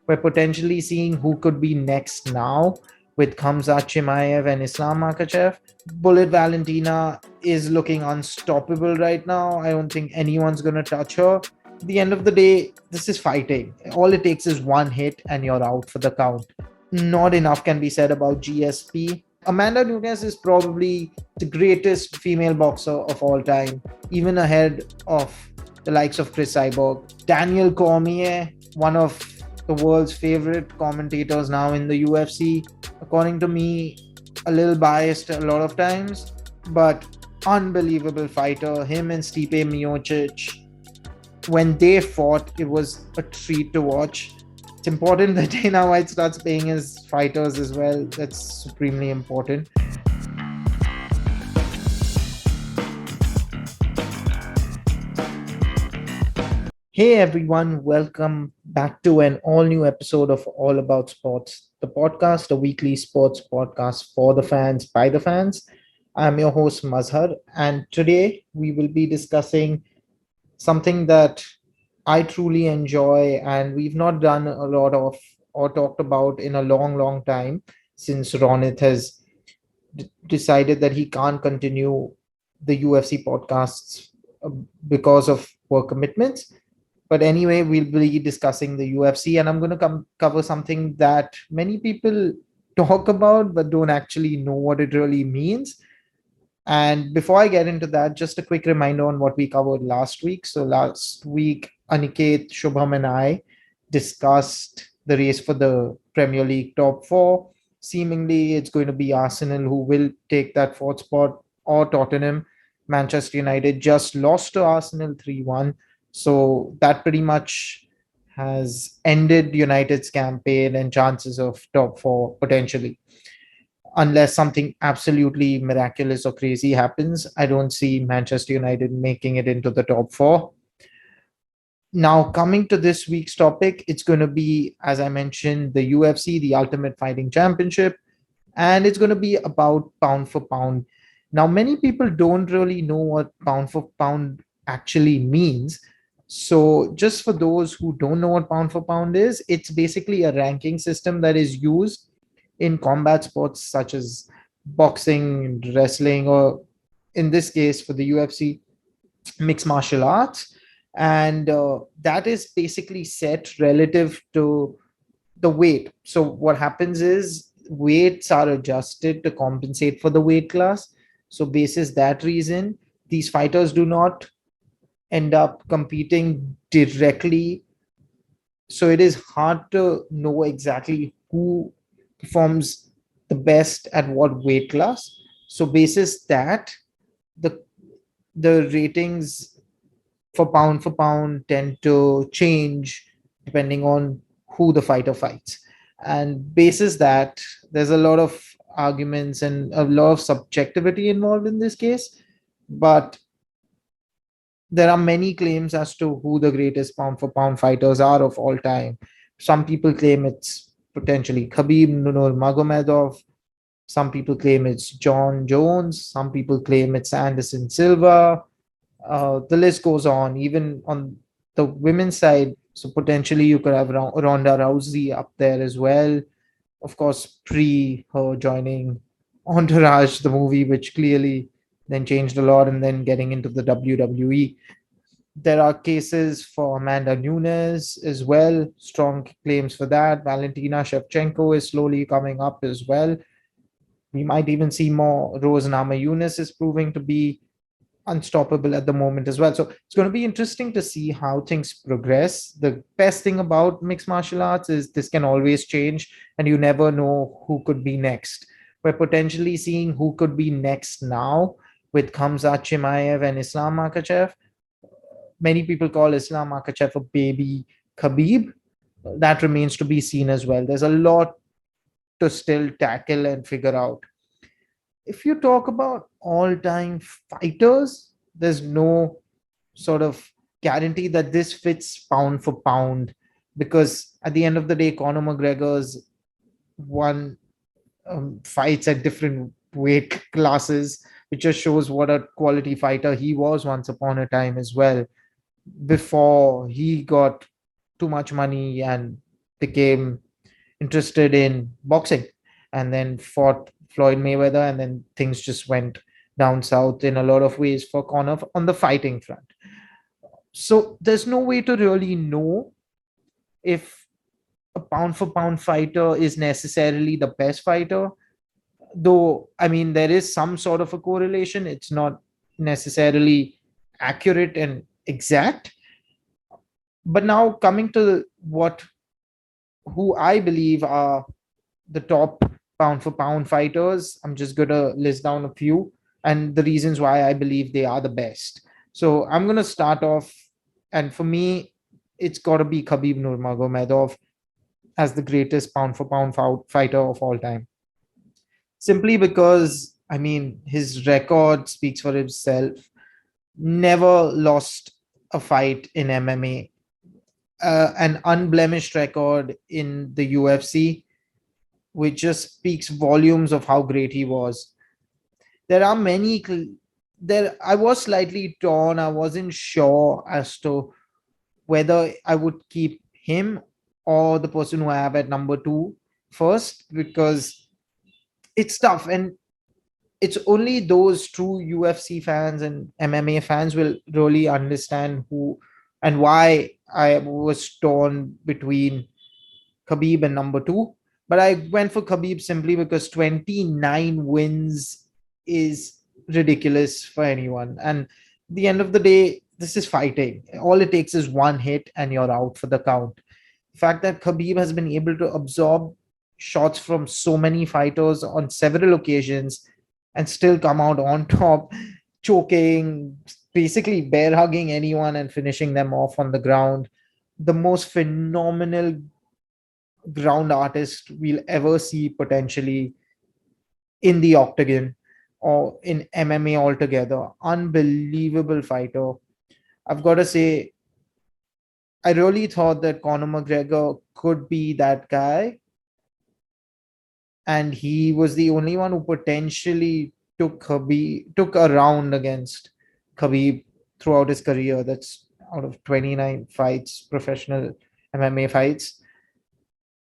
We're potentially seeing who could be next now with Khamzat Chimaev and Islam Makhachev. Bullet Valentina is looking unstoppable right now. I don't think anyone's going to touch her. At the end of the day, this is fighting. All it takes is one hit and you're out for the count. Not enough can be said about GSP. Amanda Nunes is probably the greatest female boxer of all time, even ahead of the likes of Chris Cyborg. Daniel Cormier, one of the world's favorite commentators now in the UFC. According to me, a little biased a lot of times, but unbelievable fighter. Him and Stipe Miocic, when they fought, it was a treat to watch. It's important that Dana White starts paying his fighters as well. That's supremely important. Hey everyone, welcome back to an all new episode of All About Sports, the podcast, a weekly sports podcast for the fans, by the fans. I'm your host Mazhar, and today we will be discussing something that I truly enjoy and we've not done a lot of or talked about in a long, long time since Ronit has decided that he can't continue the UFC podcasts uh, because of work commitments. But anyway, we'll be discussing the UFC, and I'm going to cover something that many people talk about but don't actually know what it really means. And before I get into that, just a quick reminder on what we covered last week. So last week, Aniket, Shubham, and I discussed the race for the Premier League top four. Seemingly, it's going to be Arsenal who will take that fourth spot, or Tottenham. Manchester United just lost to Arsenal 3-1. So that pretty much has ended United's campaign and chances of top four potentially. Unless something absolutely miraculous or crazy happens, I don't see Manchester United making it into the top four. Now, coming to this week's topic, it's going to be, as I mentioned, the UFC, the Ultimate Fighting Championship, and it's going to be about pound for pound. Now, many people don't really know what pound for pound actually means. So, just for those who don't know what pound for pound is, it's basically a ranking system that is used in combat sports such as boxing, wrestling, or in this case for the UFC, mixed martial arts. And that is basically set relative to the weight. So, what happens is weights are adjusted to compensate for the weight class. So, basis that reason, these fighters do not end up competing directly. So, it is hard to know exactly who performs the best at what weight class. So basis that, the the ratings for pound tend to change depending on who the fighter fights. And basis that, there's a lot of arguments and a lot of subjectivity involved in this case. But there are many claims as to who the greatest pound for pound fighters are of all time. Some people claim it's potentially Khabib Nurmagomedov. Some people claim it's Jon Jones. Some people claim it's Anderson Silva. The list goes on. Even on the women's side, so potentially you could have Ronda Rousey up there as well. Of course, pre her joining Entourage, the movie, which clearly then changed a lot, and then getting into the WWE. There are cases for Amanda Nunes as well. Strong claims for that. Valentina Shevchenko is slowly coming up as well. We might even see more. Rose Namajunas is proving to be unstoppable at the moment as well. So it's going to be interesting to see how things progress. The best thing about mixed martial arts is this can always change, and you never know who could be next. We're potentially seeing who could be next now with Khamzat Chimaev and Islam Makhachev. Many people call Islam Makhachev a baby Khabib. That remains to be seen as well. There's a lot to still tackle and figure out. If you talk about all time fighters, there's no sort of guarantee that this fits pound for pound, because at the end of the day, Conor McGregor's won fights at different weight classes, which just shows what a quality fighter he was once upon a time as well, before he got too much money and became interested in boxing and then fought Floyd Mayweather, and then things just went down south in a lot of ways for Conor on the fighting front. So there's no way to really know if a pound for pound fighter is necessarily the best fighter, though I mean there is some sort of a correlation. It's not necessarily accurate and exact. But now coming to what who I believe are the top pound for pound fighters, I'm just gonna list down a few and the reasons why I believe they are the best. So I'm gonna start off, and for me, it's got to be Khabib Nurmagomedov as the greatest pound for pound fighter of all time. Simply because, I mean, his record speaks for himself. Never lost a fight in MMA, an unblemished record in the UFC, which just speaks volumes of how great he was. There are many. There, I was slightly torn. I wasn't sure as to whether I would keep him or the person who I have at number two first, because it's tough, and it's only those true UFC fans and MMA fans will really understand who and why I was torn between Khabib and number two. But I went for Khabib simply because 29 wins is ridiculous for anyone. And at the end of the day, this is fighting. All it takes is one hit and you're out for the count. The fact that Khabib has been able to absorb shots from so many fighters on several occasions and still come out on top, choking, basically bear hugging anyone and finishing them off on the ground. The most phenomenal ground artist we'll ever see potentially in the octagon or in MMA altogether. Unbelievable fighter. I've got to say, I really thought that Conor McGregor could be that guy, and he was the only one who potentially took a round against Khabib throughout his career. That's out of 29 fights, professional MMA fights,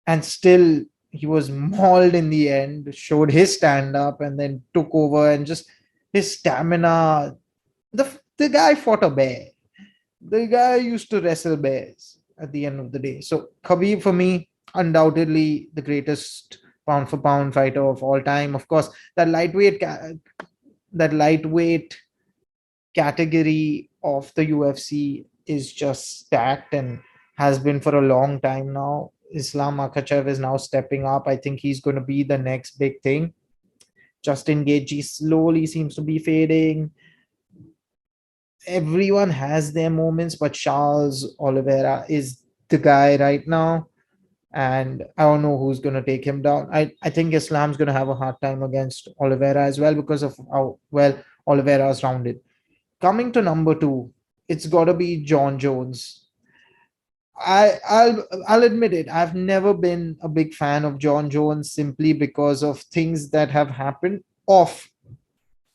and still he was mauled in the end. Showed his stand up and then took over, and just his stamina. The guy fought a bear. The guy used to wrestle bears at the end of the day. So Khabib for me, undoubtedly the greatest pound for pound fighter of all time. Of course, that lightweight category of the UFC is just stacked and has been for a long time now. Islam Makhachev is now stepping up. I think he's going to be the next big thing. Justin Gaethje slowly seems to be fading. Everyone has their moments, but Charles Oliveira is the guy right now. And I don't know who's going to take him down. I think Islam's going to have a hard time against Oliveira as well because of how well Oliveira's rounded. Coming to number two, it's got to be Jon Jones. I'll admit it. I've never been a big fan of Jon Jones simply because of things that have happened off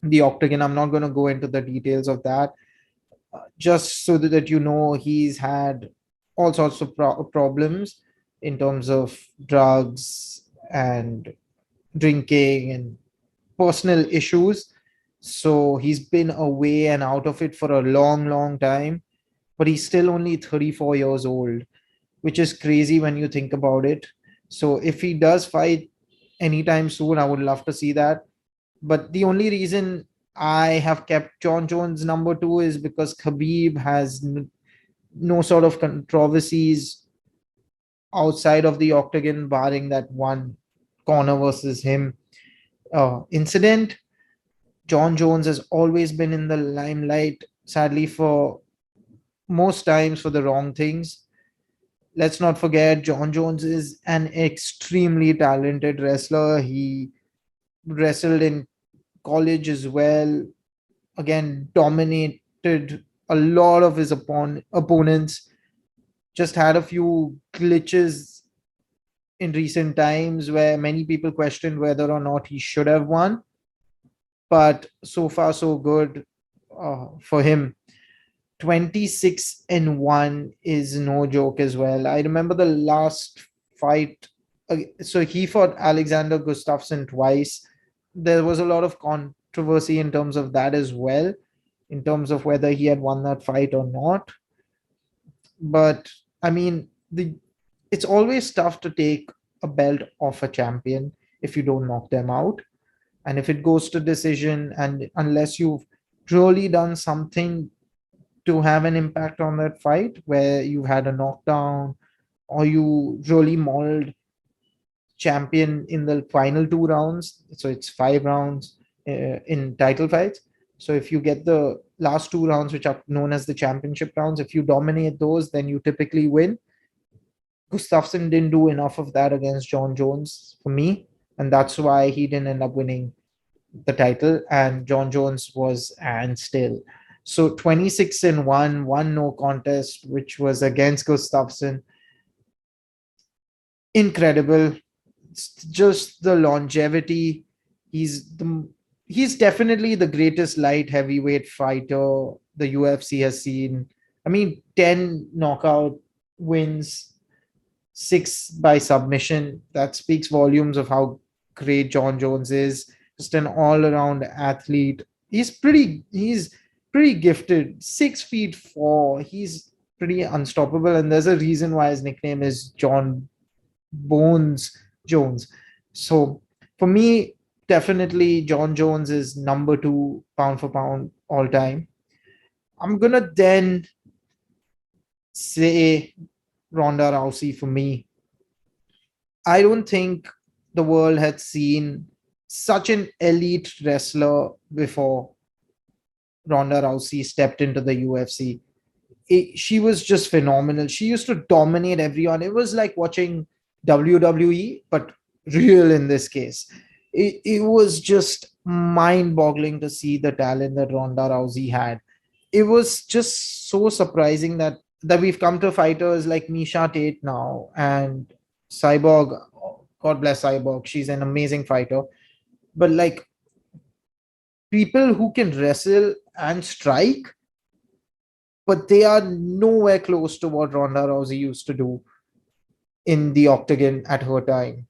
the octagon. I'm not going to go into the details of that. Just so that you know, he's had all sorts of problems in terms of drugs and drinking and personal issues. So he's been away and out of it for a long, long time. But he's still only 34 years old, which is crazy when you think about it. So if he does fight anytime soon, I would love to see that. But the only reason I have kept Jon Jones number two is because Khabib has no sort of controversies outside of the octagon, barring that one Conor versus him incident. Jon Jones has always been in the limelight, sadly, for most times for the wrong things. Let's not forget, Jon Jones is an extremely talented wrestler. He wrestled in college as well. Again, dominated a lot of his opponents. Just had a few glitches in recent times where many people questioned whether or not he should have won. But so far, so good for him. 26-1 is no joke as well. I remember the last fight. So he fought Alexander Gustafsson twice. There was a lot of controversy in terms of that as well, in terms of whether he had won that fight or not. But I mean, it's always tough to take a belt off a champion if you don't knock them out. And if it goes to decision, and unless you've truly done something to have an impact on that fight, where you've had a knockdown or you really mauled champion in the final 2 rounds, so it's 5 rounds in title fights. So if you get the last 2 rounds, which are known as the championship rounds, if you dominate those, then you typically win. Gustafsson didn't do enough of that against Jon Jones for me, and that's why he didn't end up winning the title. And Jon Jones was and still. So 26-1, one no contest, which was against Gustafsson. Incredible. It's just the longevity. He's definitely the greatest light heavyweight fighter the UFC has seen. I mean, 10 knockout wins, 6 by submission. That speaks volumes of how great Jon Jones is. Just an all-around athlete. He's pretty gifted. 6'4". He's pretty unstoppable, and there's a reason why his nickname is John Bones Jones. So for me, definitely Jon Jones is number 2 pound for pound all time. I'm gonna then say Ronda Rousey for me. I don't think the world had seen such an elite wrestler before Ronda Rousey stepped into the UFC. She was just phenomenal. She used to dominate everyone. It was like watching WWE, but real in this case. It was just mind boggling to see the talent that Ronda Rousey had. It was just so surprising that we've come to fighters like Misha Tate now and Cyborg. God bless Cyborg. She's an amazing fighter. But like people who can wrestle and strike, but they are nowhere close to what Ronda Rousey used to do in the octagon at her time.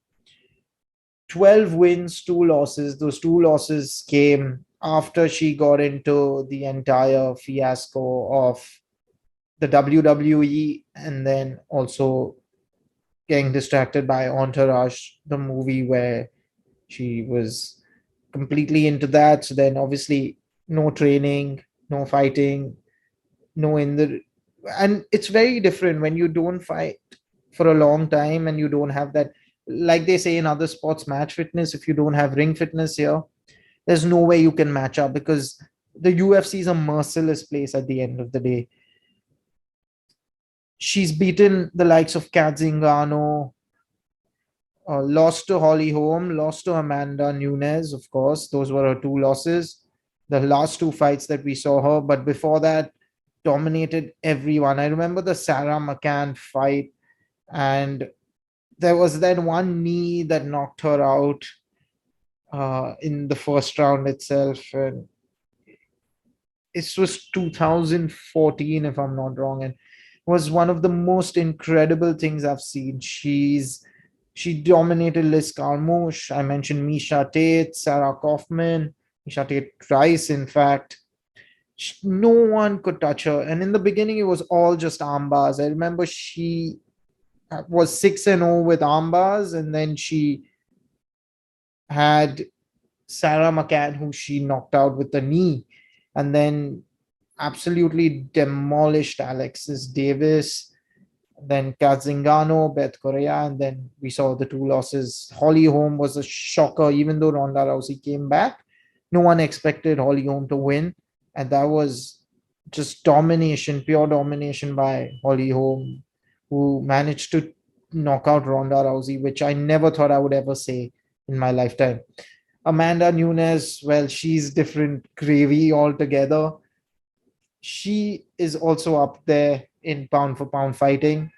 12 wins, 2 losses. Those 2 losses came after she got into the entire fiasco of the WWE, and then also getting distracted by Entourage, the movie where she was completely into that. So then obviously no training, no fighting, no in the and it's very different when you don't fight for a long time and you don't have that, like they say in other sports, match fitness. If you don't have ring fitness here, there's no way you can match up, because the UFC is a merciless place at the end of the day. She's beaten the likes of Kat Zingano, lost to Holly Holm, lost to Amanda Nunes, of course. Those were her 2 losses. The last 2 fights that we saw her, but before that, dominated everyone. I remember the Sarah McCann fight, and there was that one knee that knocked her out in the first round itself. And it was 2014, if I'm not wrong, and was one of the most incredible things I've seen. She dominated Liz Carmouche. I mentioned Misha Tate, Sarah Kaufman, Misha Tate Rice, in fact. No one could touch her. And in the beginning, it was all just armbars. I remember she was 6-0 with armbars, and then she had Sarah McCann, who she knocked out with the knee, and then absolutely demolished Alexis Davis, then Kat Zingano, Beth Correa, and then we saw the 2 losses. Holly Holm was a shocker, even though Ronda Rousey came back. No one expected Holly Holm to win, and that was just domination, pure domination by Holly Holm, who managed to knock out Ronda Rousey, which I never thought I would ever say in my lifetime. Amanda Nunes, well, she's different gravy altogether. She is also up there in pound for pound fighting.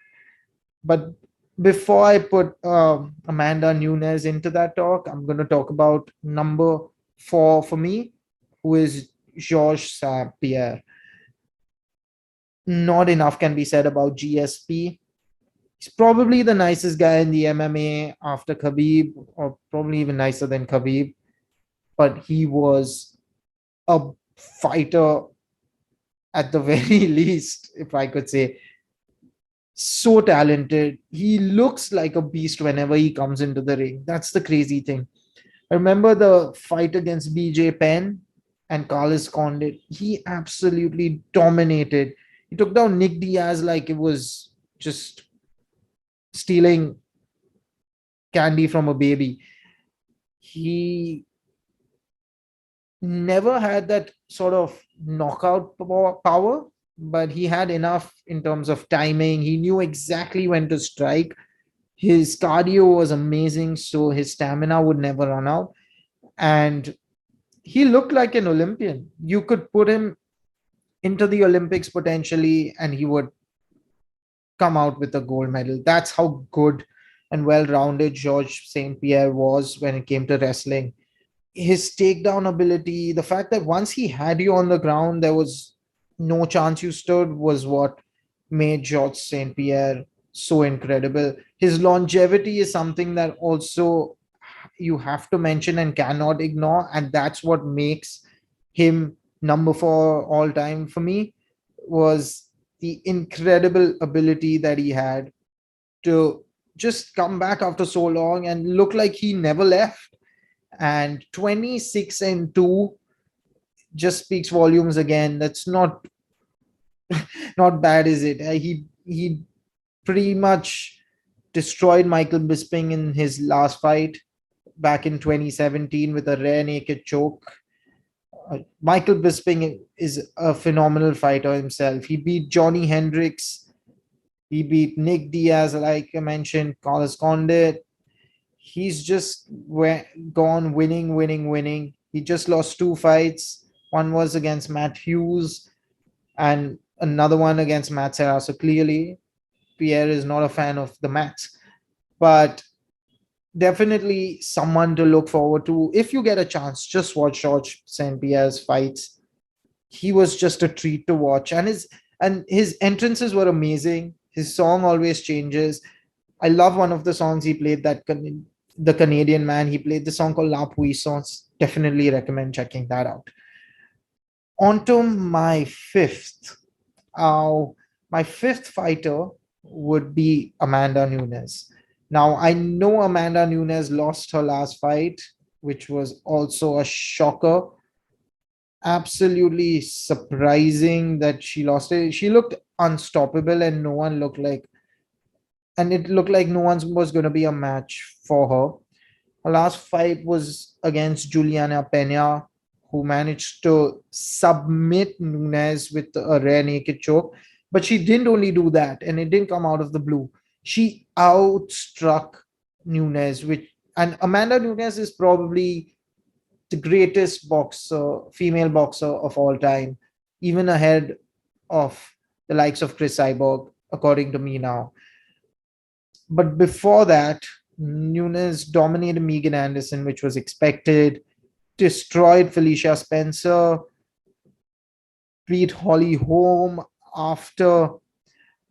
But before I put Amanda Nunes into that talk, I'm going to talk about number 4 for me, who is Georges Sapir. Not enough can be said about GSP. He's probably the nicest guy in the MMA after Khabib, or probably even nicer than Khabib. But he was a fighter at the very least, if I could say. So talented. He looks like a beast whenever he comes into the ring. That's the crazy thing. I remember the fight against BJ Penn and Carlos Condit. He absolutely dominated. He took down Nick Diaz like it was just stealing candy from a baby. He never had that sort of knockout power, but he had enough in terms of timing. He knew exactly when to strike. His cardio was amazing, so his stamina would never run out. And he looked like an Olympian. You could put him into the Olympics potentially, and he would come out with a gold medal. That's how good and well rounded Georges St. Pierre was when it came to wrestling. His takedown ability, the fact that once he had you on the ground, there was no chance you stood, was what made Georges St. Pierre so incredible. His longevity is something that also you have to mention and cannot ignore, and that's what makes him number 4 all time for me, was the incredible ability that he had to just come back after so long and look like he never left. And 26 and 2 just speaks volumes again. That's not bad, is it? He pretty much destroyed Michael Bisping in his last fight back in 2017 with a rare naked choke. Michael Bisping is a phenomenal fighter himself. He beat Johnny Hendricks. He beat Nick Diaz, like I mentioned, Carlos Condit. He's just gone winning, winning, winning. He just lost 2 fights. One was against Matt Hughes and another one against Matt Serra. So clearly, Pierre is not a fan of the Mats. But definitely someone to look forward to. If you get a chance, just watch George St. Pierre's fights. He was just a treat to watch. And his entrances were amazing. His song always changes. I love one of the songs he played, the Canadian man. He played the song called La Puissance. Definitely recommend checking that out. On to my fifth. Uh, my fifth fighter would be Amanda Nunes. Now, I know Amanda Nunes lost her last fight, which was also a shocker. Absolutely surprising that she lost it. She looked unstoppable, and it looked like no one was going to be a match for her. Her last fight was against Juliana Pena, who managed to submit Nunes with a rare naked choke. But she didn't only do that, and it didn't come out of the blue. She outstruck Nunes, and Amanda Nunes is probably the greatest female boxer of all time, even ahead of the likes of Chris Cyborg, according to me now. But before that, Nunes dominated Megan Anderson, which was expected, destroyed Felicia Spencer, beat Holly Holm after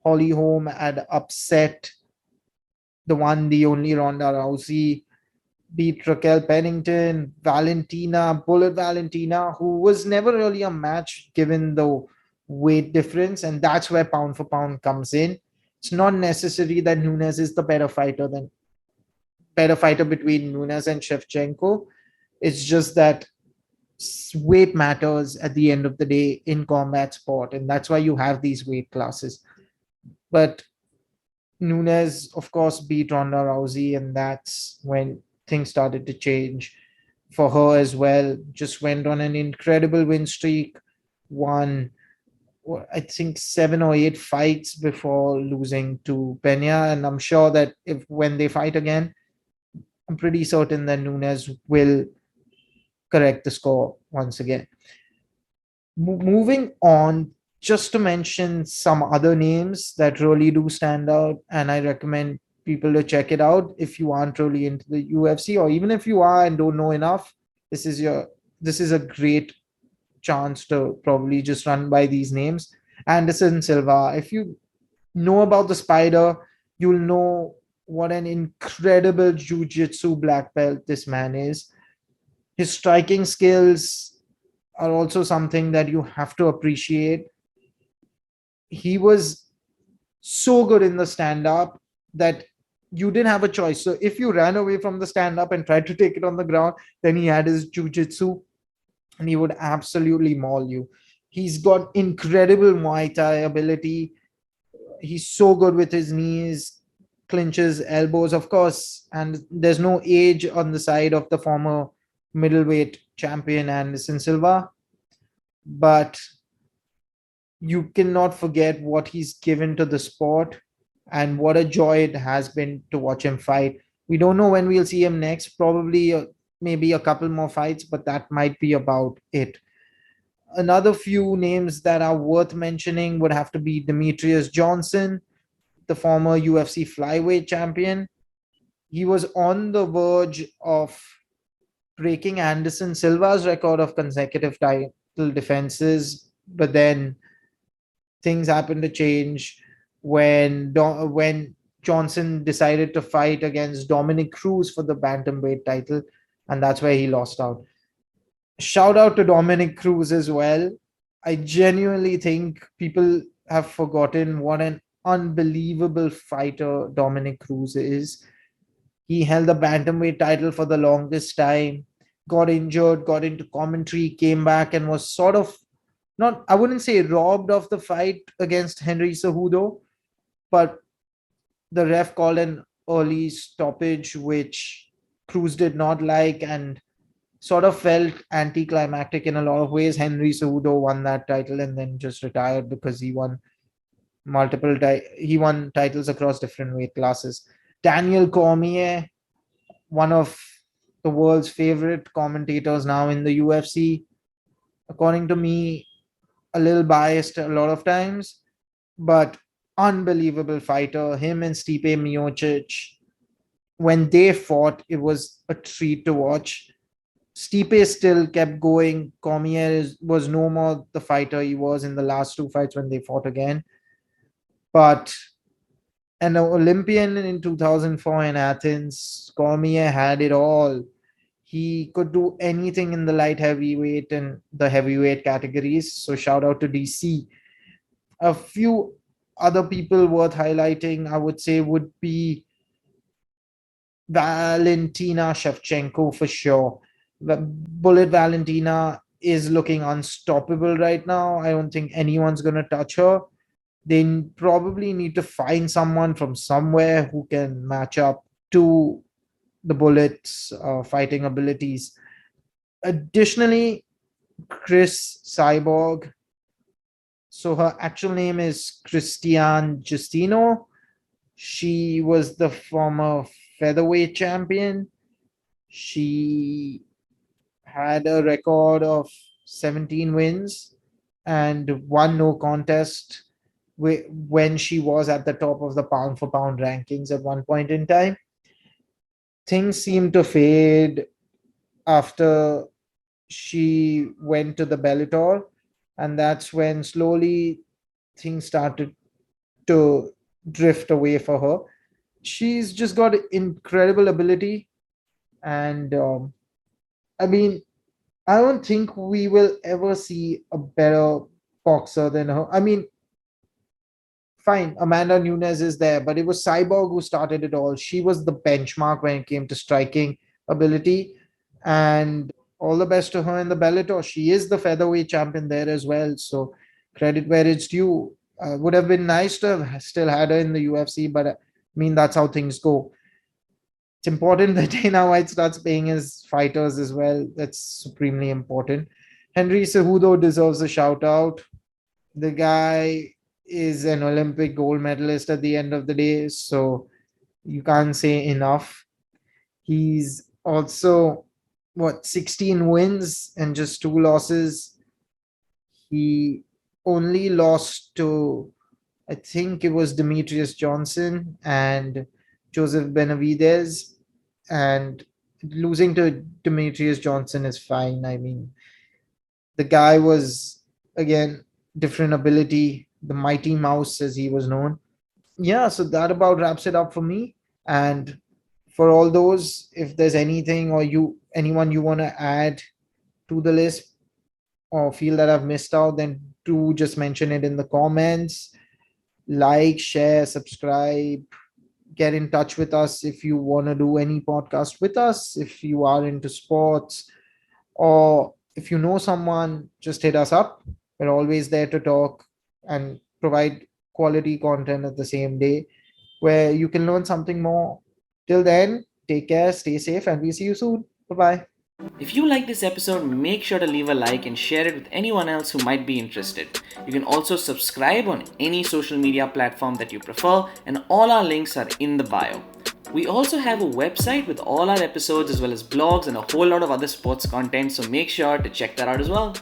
Holly Holm had upset the only Ronda Rousey, beat Raquel Pennington, Bullet Valentina, who was never really a match given the weight difference. And that's where pound for pound comes in. It's not necessary that Nunes is the better fighter between Nunes and Shevchenko. It's just that weight matters at the end of the day in combat sport, and that's why you have these weight classes. But Nunes, of course, beat Ronda Rousey, and that's when things started to change for her as well. Just went on an incredible win streak, won, I think, 7 or 8 fights before losing to Pena. And I'm sure that if when they fight again, I'm pretty certain that Nunes will correct the score once again. Moving on, just to mention some other names that really do stand out, and I recommend people to check it out if you aren't really into the UFC, or even if you are and don't know enough. This is a great chance to probably just run by these names. Anderson Silva. If you know about the Spider, you'll know what an incredible jiu-jitsu black belt this man is. His striking skills are also something that you have to appreciate. He was so good in the stand up that you didn't have a choice. So if you ran away from the stand up and tried to take it on the ground, then he had his jiu-jitsu and he would absolutely maul you. He's got incredible Muay Thai ability. He's so good with his knees, clinches, elbows, of course. And there's no age on the side of the former middleweight champion Anderson Silva. But you cannot forget what he's given to the sport and what a joy it has been to watch him fight. We don't know when we'll see him next, probably maybe a couple more fights, but that might be about it. Another few names that are worth mentioning would have to be Demetrius Johnson, the former UFC flyweight champion. He was on the verge of breaking Anderson Silva's record of consecutive title defenses, but then things happened to change when Johnson decided to fight against Dominic Cruz for the bantamweight title, and that's where he lost out. Shout out to Dominic Cruz as well. I genuinely think people have forgotten what an unbelievable fighter Dominic Cruz is. He held the bantamweight title for the longest time, got injured, got into commentary, came back, and was sort of not, I wouldn't say robbed of the fight against Henry Cejudo, but the ref called an early stoppage, which Cruz did not like and sort of felt anticlimactic in a lot of ways. Henry Cejudo won that title and then just retired because he won he won titles across different weight classes. Daniel Cormier, one of the world's favorite commentators now in the UFC, according to me, a little biased a lot of times, but unbelievable fighter. Him and Stipe Miocic, when they fought, it was a treat to watch. Stipe still kept going. Cormier was no more the fighter he was in the last two fights when they fought again. But an Olympian in 2004 in Athens, Cormier had it all. He could do anything in the light heavyweight and the heavyweight categories. So shout out to DC. A few other people worth highlighting, I would say, would be Valentina Shevchenko for sure. Bullet Valentina is looking unstoppable right now. I don't think anyone's going to touch her. They probably need to find someone from somewhere who can match up to the Bullet's fighting abilities. Additionally, Chris Cyborg. So her actual name is Christiane Justino. She was the former featherweight champion. She had a record of 17 wins and one no contest when she was at the top of the pound for pound rankings at one point in time. Things seemed to fade after she went to the Bellator, and that's when slowly things started to drift away for her. She's just got incredible ability, and I mean, I don't think we will ever see a better boxer than her. I mean, fine, Amanda Nunes is there, but it was Cyborg who started it all. She was the benchmark when it came to striking ability, and all the best to her in the Bellator. She is the featherweight champion there as well, so credit where it's due. Would have been nice to have still had her in the UFC, but I mean that's how things go. It's important that Dana White starts paying his fighters as well. That's supremely important. Henry Cejudo deserves a shout out. The guy is an Olympic gold medalist at the end of the day, so you can't say enough. He's also 16 wins and just two losses. He only lost to, I think it was Demetrius Johnson and Joseph Benavidez, and losing to Demetrius Johnson is fine. I mean, the guy was, again, different ability, the mighty mouse as he was known. Yeah, so that about wraps it up for me. And for all those, if there's anything or anyone you want to add to the list or feel that I've missed out, then do just mention it in the comments. Like, share, subscribe, get in touch with us if you want to do any podcast with us, if you are into sports, or if you know someone, just hit us up. We're always there to talk and provide quality content at the same day where you can learn something more. Till then, take care, stay safe, and we see you soon. Bye bye. If you like this episode, make sure to leave a like and share it with anyone else who might be interested. You can also subscribe on any social media platform that you prefer, and all our links are in the bio. We also have a website with all our episodes as well as blogs and a whole lot of other sports content, so make sure to check that out as well.